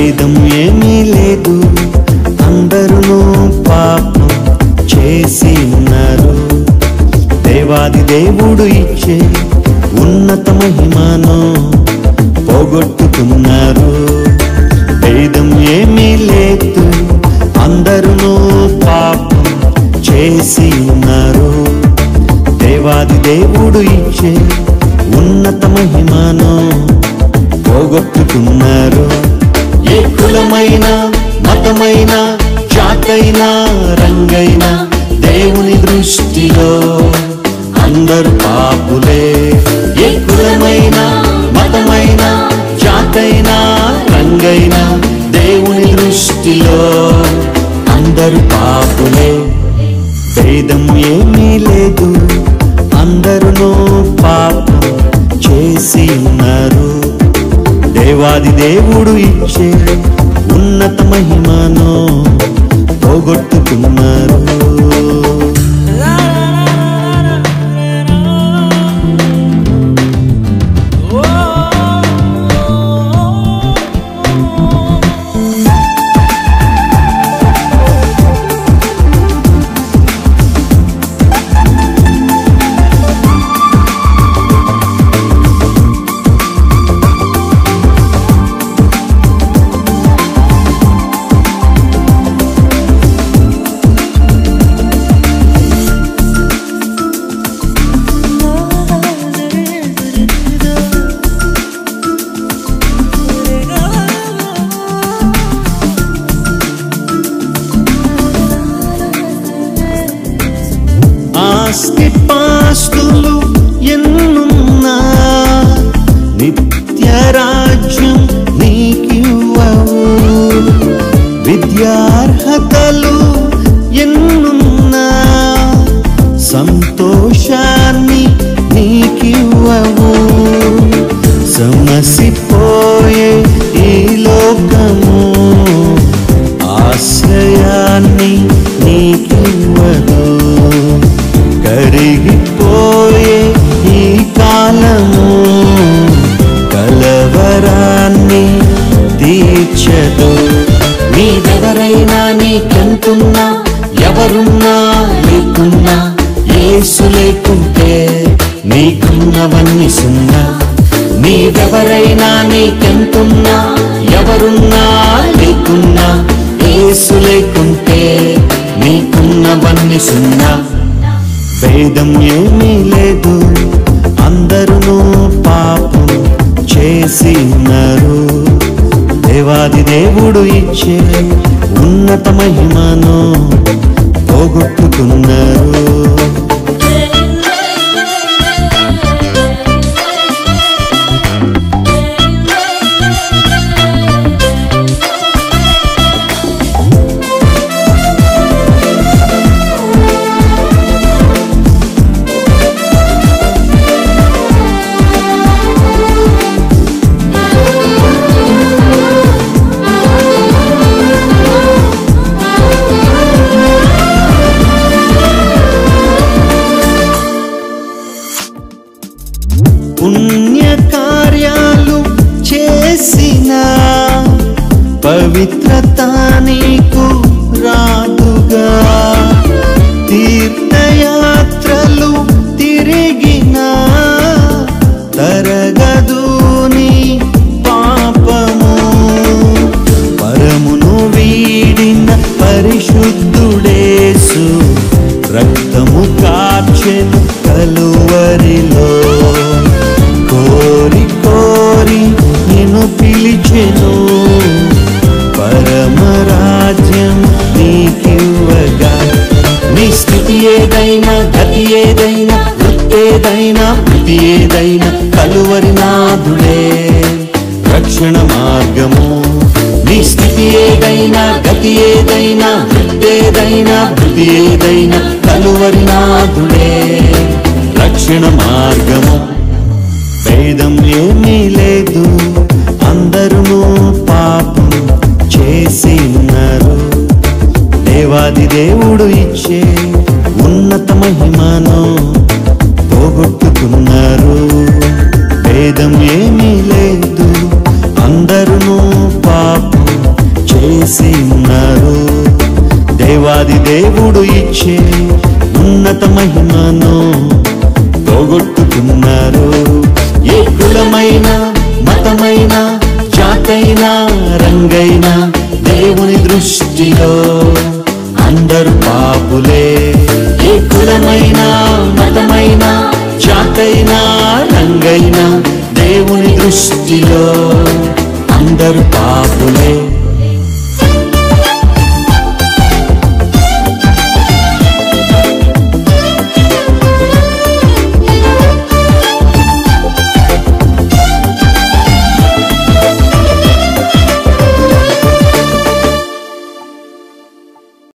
భేదం ఏమీ లేదు, అందరూ పాపం చేసి ఉన్నారు. దేవాది దేవుడు ఇచ్చే ఉన్నత మహిమను పోగొట్టుకున్నారు. భేదం ఏమీ లేదు, అందరూ పాపం చేసి ఉన్నారు. దేవాది దేవుడు ఇచ్చే ఉన్నత మహిమను పోగొట్టుకున్నారు. ఏ కులమైన, మతమైన, జాతైన, రంగైన దేవుని దృష్టిలో అందరు పాపులే. ఏ కులమైన, మతమైన, జాతైన, రంగైన దేవుని దృష్టిలో అందరు పాపులే. భేదం ఏమీ లేదు, అందరూ పాపం చేసి ఉన్నారు. దేవాది దేవుడు ఇచ్చే ఉన్నత మహిమను పోగొట్టుకున్నారు. ఆస్తి పాస్తులు ఎన్నున్నా నిత్య రాజ్యం నీకివ్వవు. విద్యార్హతలు ఎన్నున్నా సంతోషాన్ని నీకివ్వవు. సమసిపోయే ఈ లోకము ఆశ్రయాన్ని నీకివ్వదు. కరిగిపోయే ఈ కాలము కలవరాన్ని తీర్చదు. నీవెవరైనా, నీకెంతున్నా, ఎవరున్నా లేకున్నా, యేసు లేకుంటే నీకున్నవన్నీ సున్నా. నీవెవరైనా, నీకెంతున్నా, ఎవరున్నా లేకున్నా, యేసు లేకుంటే నీకున్నవన్నీ సున్నా. భేదం ఏమీ లేదు, అందరూ పాపం చేసి ఉన్నారు. దేవాది దేవుడు ఇచ్చే ఉన్నత మహిమను పోగొట్టుకున్నారు. పుణ్య కార్యాలు చేసిన పవిత్రత నీకు రాదుగా. తీర్థయాత్రలు తిరిగిన తరగదు నీ పాపము. పరమును వీడిన పరిశుద్ధుడేసు రక్తము కార్చెను కలువరిలో. కోరి కోరి నిన్ను పిలిచెను, పరమరాజ్యం నీకివ్వగా. నీ స్థితి ఏదైనా, గతి ఏదైనా, వృత్తేదైనా, ప్రతి ఏదైనా కలువరి నాథుడే రక్షణ మార్గము. నీ స్థితి ఏదైనా, గతి ఏదైనా, వృత్తేదైనా, ప్రతి ఏదైనా కలువరి నాథుడే రక్షణ మార్గము. భేదం ఏమీ లేదు, అందరూ పాపం చేసి ఉన్నారు. దేవాది దేవుడు ఇచ్చే ఉన్నత మహిమను పోగొట్టుకున్నారు. భేదం ఏమీ లేదు, అందరూ పాపం కలిసి ఉన్నారు. దేవాది దేవుడు ఇచ్చే ఉన్నత మహిమను పోగొట్టుకున్నారు. ఏ కులమైన మతమైన జాతైన రంగైన దేవుని దృష్టిలో అందరూ పాపులే. ఏ కులమైన మతమైన జాతైన రంగైన దేవుని దృష్టిలో అందరూ పాపులే.